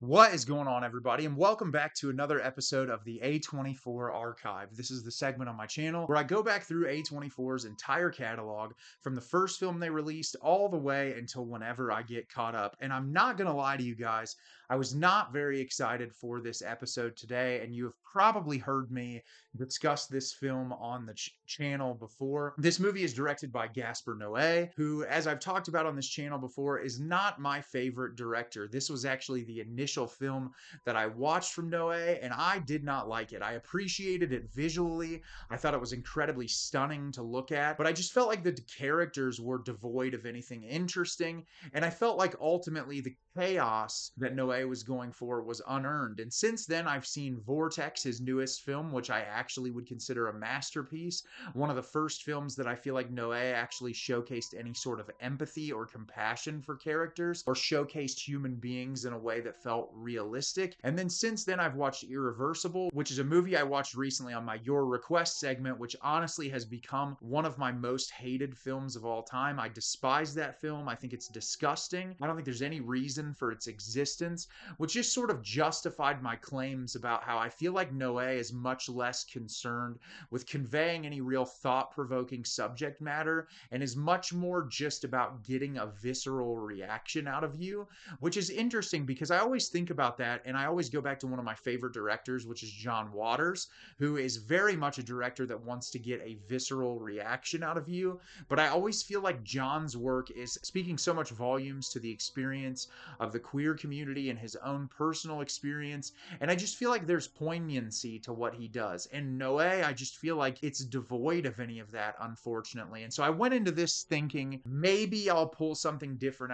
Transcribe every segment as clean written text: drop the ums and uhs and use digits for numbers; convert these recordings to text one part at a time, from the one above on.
What is going on, everybody? And welcome back to another episode of the A24 Archive. This is the segment on my channel where I go back through A24's entire catalog from the first film they released all the way until whenever I get caught up. And I'm not going to lie to you guys, I was not very excited for this episode today, and you have probably heard me discuss this film on the channel before. This movie is directed by Gaspar Noé, who, as I've talked about on this channel before, is not my favorite director. This was actually the initial film that I watched from Noé, and I did not like it. I appreciated it visually. I thought it was incredibly stunning to look at, but I just felt like the characters were devoid of anything interesting, and I felt like ultimately the chaos that Noé was going for was unearned. And since then, I've seen Vortex, his newest film, which I actually would consider a masterpiece. One of the first films that I feel like Noé actually showcased any sort of empathy or compassion for characters, or showcased human beings in a way that felt realistic. And then since then, I've watched Irreversible, which is a movie I watched recently on my Your Request segment, which honestly has become one of my most hated films of all time. I despise that film. I think it's disgusting. I don't think there's any reason for its existence, which just sort of justified my claims about how I feel like Noé is much less concerned with conveying any real thought-provoking subject matter and is much more just about getting a visceral reaction out of you, which is interesting because I always think about that, and I always go back to one of my favorite directors, which is John Waters, who is very much a director that wants to get a visceral reaction out of you. But I always feel like John's work is speaking so much volumes to the experience of the queer community and his own personal experience. And I just feel like there's poignancy to what he does. And Noé, I just feel like it's devoid of any of that, unfortunately. And so I went into this thinking maybe I'll pull something different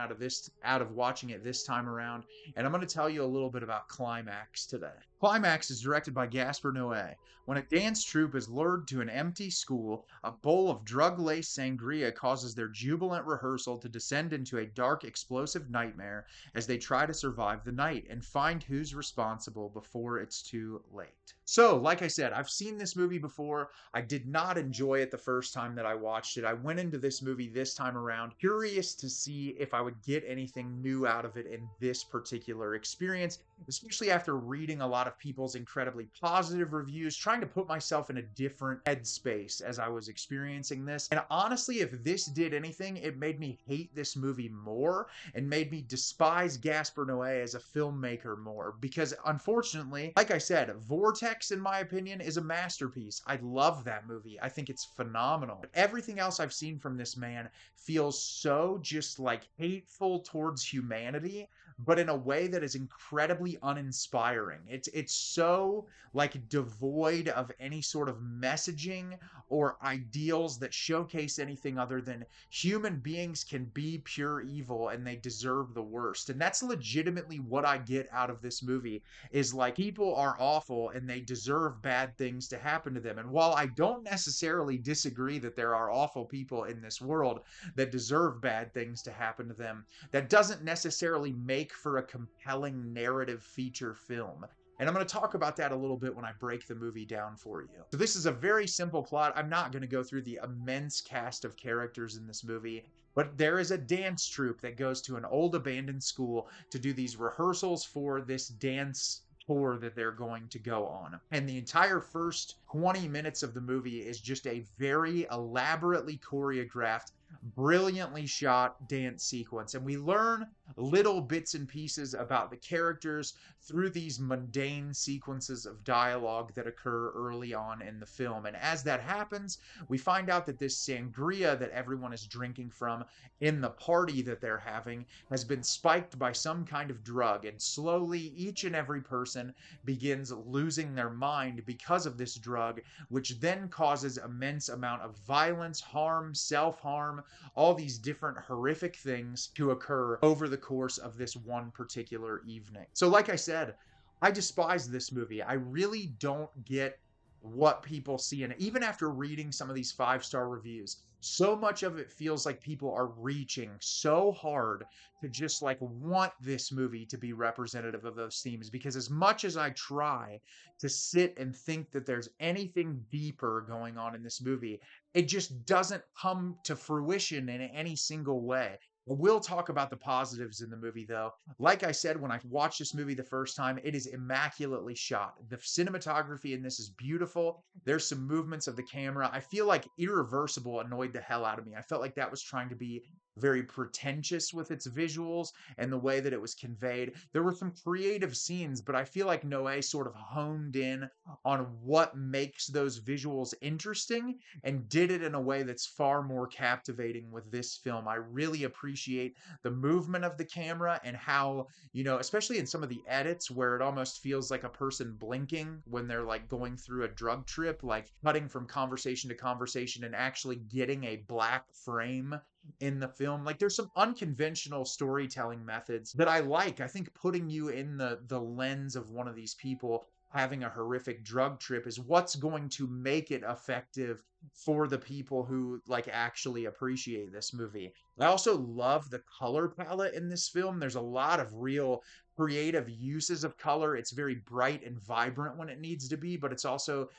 out of watching it this time around. And I'm going to tell you a little bit about Climax today. Climax is directed by Gaspar Noé. When a dance troupe is lured to an empty school, a bowl of drug-laced sangria causes their jubilant rehearsal to descend into a dark, explosive nightmare as they try to survive the night and find who's responsible before it's too late. So, like I said, I've seen this movie before. I did not enjoy it the first time that I watched it. I went into this movie this time around curious to see if I would get anything new out of it in this particular experience, especially after reading a lot of people's incredibly positive reviews, trying to put myself in a different headspace as I was experiencing this. And honestly, if this did anything, it made me hate this movie more and made me despise Gaspar Noé as a filmmaker more. Because unfortunately, like I said, Vortex, in my opinion, is a masterpiece. I love that movie. I think it's phenomenal. But everything else I've seen from this man feels so just like hateful towards humanity, but in a way that is incredibly uninspiring. It's so like devoid of any sort of messaging or ideals that showcase anything other than human beings can be pure evil and they deserve the worst. And that's legitimately what I get out of this movie, is like people are awful and they deserve bad things to happen to them. And while I don't necessarily disagree that there are awful people in this world that deserve bad things to happen to them, that doesn't necessarily make for a compelling narrative feature film. And I'm going to talk about that a little bit when I break the movie down for you. So this is a very simple plot. I'm not going to go through the immense cast of characters in this movie, but there is a dance troupe that goes to an old abandoned school to do these rehearsals for this dance tour that they're going to go on. And the entire first 20 minutes of the movie is just a very elaborately choreographed, brilliantly shot dance sequence. And we learn little bits and pieces about the characters through these mundane sequences of dialogue that occur early on in the film. And as that happens, we find out that this sangria that everyone is drinking from in the party that they're having has been spiked by some kind of drug. And slowly, each and every person begins losing their mind because of this drug, which then causes immense amount of violence, harm, self-harm, all these different horrific things to occur over the course of this one particular evening. So like I said, I despise this movie. I really don't get what people see in it. Even after reading some of these 5-star reviews, so much of it feels like people are reaching so hard to just like want this movie to be representative of those themes. Because as much as I try to sit and think that there's anything deeper going on in this movie, it just doesn't come to fruition in any single way. We'll talk about the positives in the movie, though. Like I said, when I watched this movie the first time, it is immaculately shot. The cinematography in this is beautiful. There's some movements of the camera. I feel like Irreversible annoyed the hell out of me. I felt like that was trying to be very pretentious with its visuals and the way that it was conveyed. There were some creative scenes, but I feel like Noé sort of honed in on what makes those visuals interesting and did it in a way that's far more captivating with this film. I really appreciate the movement of the camera and how, especially in some of the edits where it almost feels like a person blinking when they're like going through a drug trip, like cutting from conversation to conversation and actually getting a black frame in the film. Like there's some unconventional storytelling methods that I like. I think putting you in the lens of one of these people having a horrific drug trip is what's going to make it effective for the people who like actually appreciate this movie. I also love the color palette in this film. There's a lot of real creative uses of color. It's very bright and vibrant when it needs to be, but it's also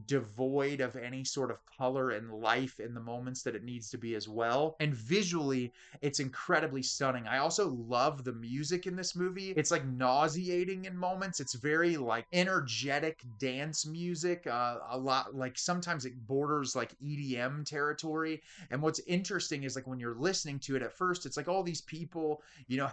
devoid of any sort of color and life in the moments that it needs to be as well. And visually, it's incredibly stunning. I also love the music in this movie. It's like nauseating in moments. It's very like energetic dance music. A lot like sometimes it borders like EDM territory. And what's interesting is like when you're listening to it at first, it's like all these people,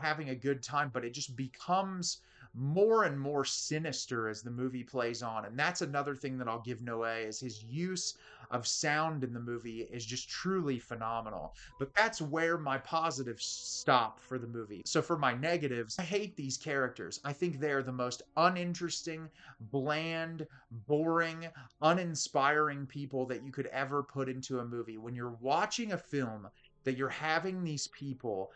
having a good time, but it just becomes more and more sinister as the movie plays on. And that's another thing that I'll give Noé is his use of sound in the movie is just truly phenomenal. But that's where my positives stop for the movie. So for my negatives, I hate these characters. I think they're the most uninteresting, bland, boring, uninspiring people that you could ever put into a movie. When you're watching a film that you're having these people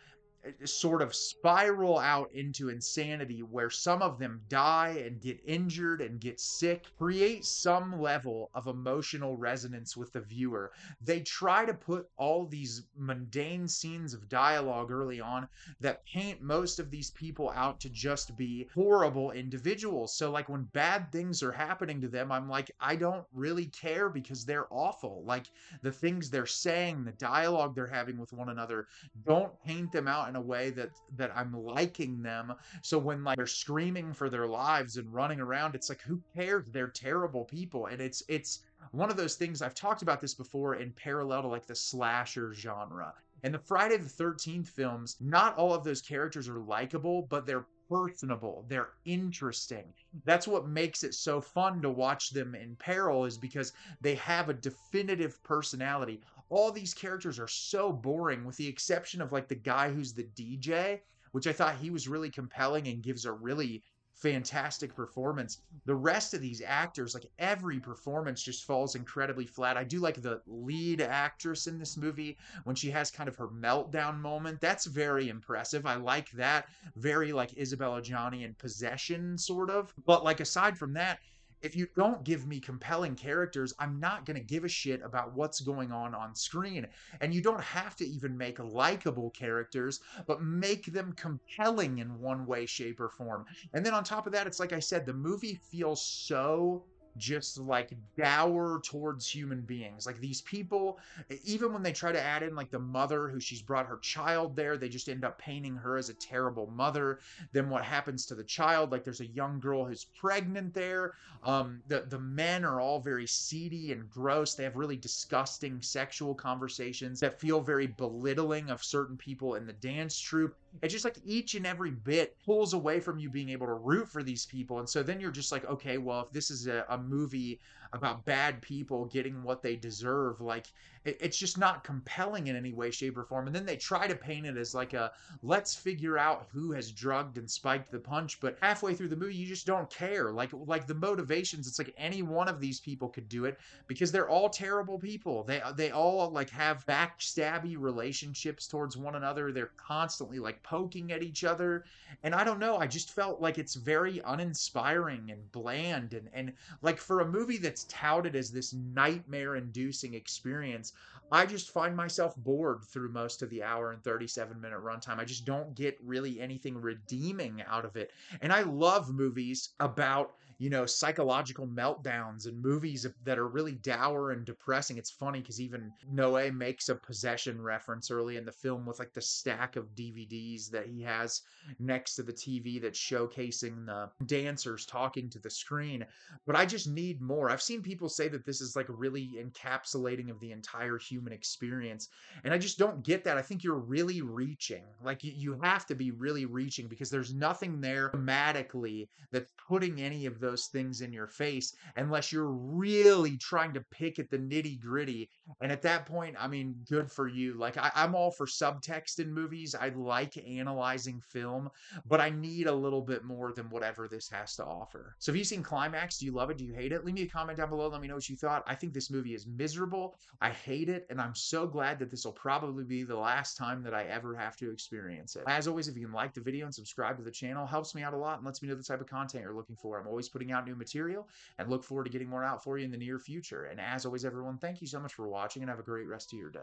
sort of spiral out into insanity where some of them die and get injured and get sick, create some level of emotional resonance with the viewer. They try to put all these mundane scenes of dialogue early on that paint most of these people out to just be horrible individuals. So, like, when bad things are happening to them, I'm like, I don't really care because they're awful. Like, the things they're saying, the dialogue they're having with one another, don't paint them out in a way that I'm liking them. So when like they're screaming for their lives and running around, it's like who cares? They're terrible people. And it's one of those things I've talked about this before in parallel to like the slasher genre. And the Friday the 13th films, not all of those characters are likable, but they're personable. They're interesting. That's what makes it so fun to watch them in peril is because they have a definitive personality. All these characters are so boring with the exception of like the guy who's the DJ, which I thought he was really compelling and gives a really fantastic performance. The rest of these actors, like every performance just falls incredibly flat. I do like the lead actress in this movie when she has kind of her meltdown moment. That's very impressive. I like that. Very like Isabella Johnny in Possession sort of. But like aside from that, if you don't give me compelling characters, I'm not going to give a shit about what's going on screen. And you don't have to even make likable characters, but make them compelling in one way, shape, or form. And then on top of that, it's like I said, the movie feels so just like dour towards human beings. Like these people, even when they try to add in like the mother who she's brought her child there, they just end up painting her as a terrible mother. Then what happens to the child? Like there's a young girl who's pregnant there. The men are all very seedy and gross. They have really disgusting sexual conversations that feel very belittling of certain people in the dance troupe. It's just like each and every bit pulls away from you being able to root for these people. And so then you're just like, okay, well, if this is a movie about bad people getting what they deserve, like it's just not compelling in any way, shape, or form. And then they try to paint it as like a let's figure out who has drugged and spiked the punch. But halfway through the movie, you just don't care. Like the motivations, it's like any one of these people could do it because they're all terrible people. They all like have backstabby relationships towards one another. They're constantly like poking at each other. And I don't know, I just felt like it's very uninspiring and bland and like for a movie that's touted as this nightmare inducing experience, I just find myself bored through most of the hour and 37-minute runtime. I just don't get really anything redeeming out of it. And I love movies about psychological meltdowns and movies that are really dour and depressing. It's funny because even Noe makes a possession reference early in the film with like the stack of DVDs that he has next to the TV that's showcasing the dancers talking to the screen. But I just need more. I've seen people say that this is like really encapsulating of the entire human experience. And I just don't get that. I think you're really reaching. Like you have to be really reaching because there's nothing there thematically that's putting any of those things in your face unless you're really trying to pick at the nitty gritty. And at that point, I mean, good for you. Like I'm all for subtext in movies. I like analyzing film, but I need a little bit more than whatever this has to offer. So have you seen Climax? Do you love it? Do you hate it? Leave me a comment down below. Let me know what you thought. I think this movie is miserable. I hate it, and I'm so glad that this will probably be the last time that I ever have to experience it. As always, if you can like the video and subscribe to the channel, helps me out a lot and lets me know the type of content you're looking for. I'm always putting out new material and look forward to getting more out for you in the near future. And as always, everyone, thank you so much for watching and have a great rest of your day.